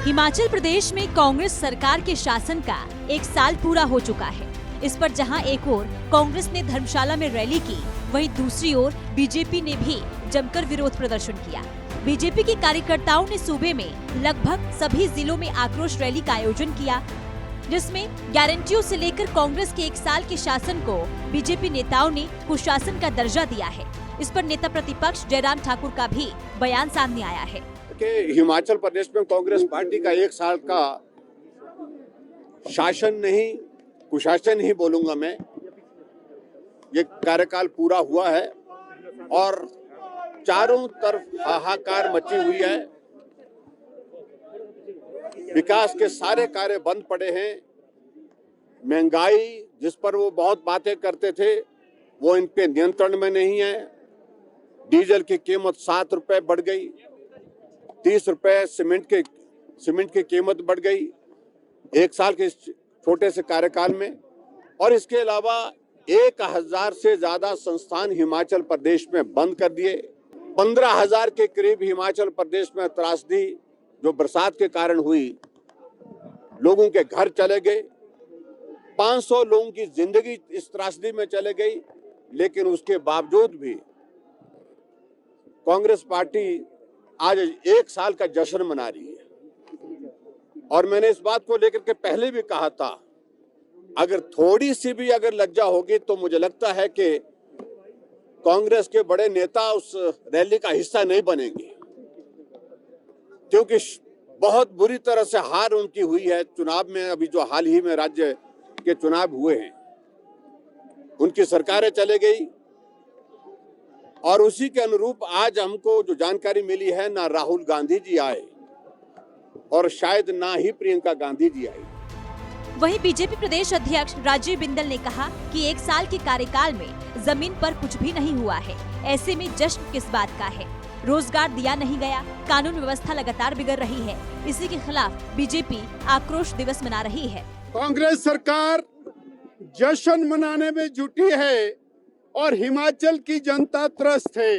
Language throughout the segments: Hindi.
हिमाचल प्रदेश में कांग्रेस सरकार के शासन का 1 साल पूरा हो चुका है। इस पर जहां एक ओर कांग्रेस ने धर्मशाला में रैली की, वहीं दूसरी ओर बीजेपी ने भी जमकर विरोध प्रदर्शन किया। बीजेपी के कार्यकर्ताओं ने सूबे में लगभग सभी जिलों में आक्रोश रैली का आयोजन किया, जिसमें गारंटियों से लेकर कांग्रेस के 1 साल के शासन को बीजेपी नेताओं ने कुशासन का दर्जा दिया है। इस पर नेता प्रतिपक्ष जयराम ठाकुर का भी बयान सामने आया है कि हिमाचल प्रदेश में कांग्रेस पार्टी का 1 साल का शासन नहीं, कुशासन ही बोलूंगा मैं, ये कार्यकाल पूरा हुआ है और चारों तरफ हाहाकार मची हुई है। विकास के सारे कार्य बंद पड़े हैं। महंगाई जिस पर वो बहुत बातें करते थे वो इनके नियंत्रण में नहीं है। डीजल की कीमत 7 रुपए बढ़ गई, 30 रुपए सीमेंट की कीमत बढ़ गई 1 साल के छोटे से कार्यकाल में। और इसके अलावा 1000 से ज्यादा संस्थान हिमाचल प्रदेश में बंद कर दिए। 15,000 के करीब हिमाचल प्रदेश में त्रासदी जो बरसात के कारण हुई, लोगों के घर चले गए, 500 लोगों की जिंदगी इस त्रासदी में चले गई। लेकिन उसके बावजूद भी कांग्रेस पार्टी आज 1 साल का जश्न मना रही है। और मैंने इस बात को लेकर के पहले भी कहा था, अगर थोड़ी सी भी अगर लज्जा होगी तो मुझे लगता है कि कांग्रेस के बड़े नेता उस रैली का हिस्सा नहीं बनेंगे, क्योंकि बहुत बुरी तरह से हार उनकी हुई है चुनाव में। अभी जो हाल ही में राज्य के चुनाव हुए हैं, उनकी सरकारें चले गई और उसी के अनुरूप आज हमको जो जानकारी मिली है, ना राहुल गांधी जी आए और शायद ना ही प्रियंका गांधी जी आई। वहीं बीजेपी प्रदेश अध्यक्ष राजीव बिंदल ने कहा कि 1 साल के कार्यकाल में जमीन पर कुछ भी नहीं हुआ है। ऐसे में जश्न किस बात का है? रोजगार दिया नहीं गया, कानून व्यवस्था लगातार बिगड़ रही है। इसी के खिलाफ बीजेपी आक्रोश दिवस मना रही है। कांग्रेस सरकार जश्न मनाने में जुटी है और हिमाचल की जनता त्रस्त है,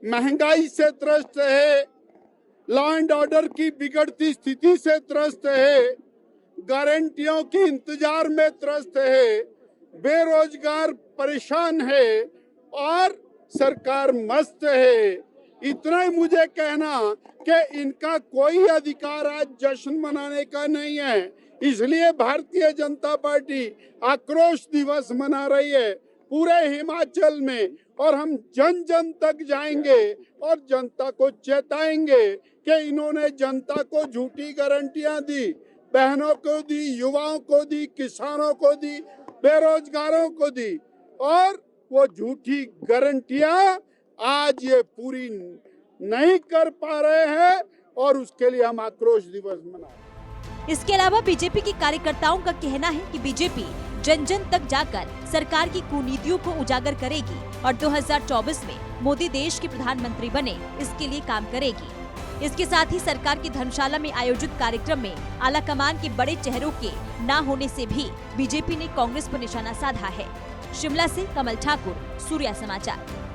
महंगाई से त्रस्त है, लॉ एंड ऑर्डर की बिगड़ती स्थिति से त्रस्त है, गारंटियों की इंतजार में त्रस्त है, बेरोजगार परेशान है और सरकार मस्त है। इतना ही मुझे कहना कि इनका कोई अधिकार आज जश्न मनाने का नहीं है। इसलिए भारतीय जनता पार्टी आक्रोश दिवस मना रही है पूरे हिमाचल में, और हम जन जन तक जाएंगे और जनता को चेताएंगे कि इन्होंने जनता को झूठी गारंटियां दी, बहनों को दी, युवाओं को दी, किसानों को दी, बेरोजगारों को दी, और वो झूठी गारंटियां आज ये पूरी नहीं कर पा रहे हैं और उसके लिए हम आक्रोश दिवस मना रहे हैं। इसके अलावा बीजेपी के कार्यकर्ताओं का कहना है कि बीजेपी जन जन तक जाकर सरकार की कुनीतियों को उजागर करेगी और 2024 में मोदी देश के प्रधानमंत्री बने, इसके लिए काम करेगी। इसके साथ ही सरकार की धर्मशाला में आयोजित कार्यक्रम में आला कमान के बड़े चेहरों के न होने से भी बीजेपी ने कांग्रेस पर निशाना साधा है। शिमला से कमल ठाकुर, सूर्या समाचार।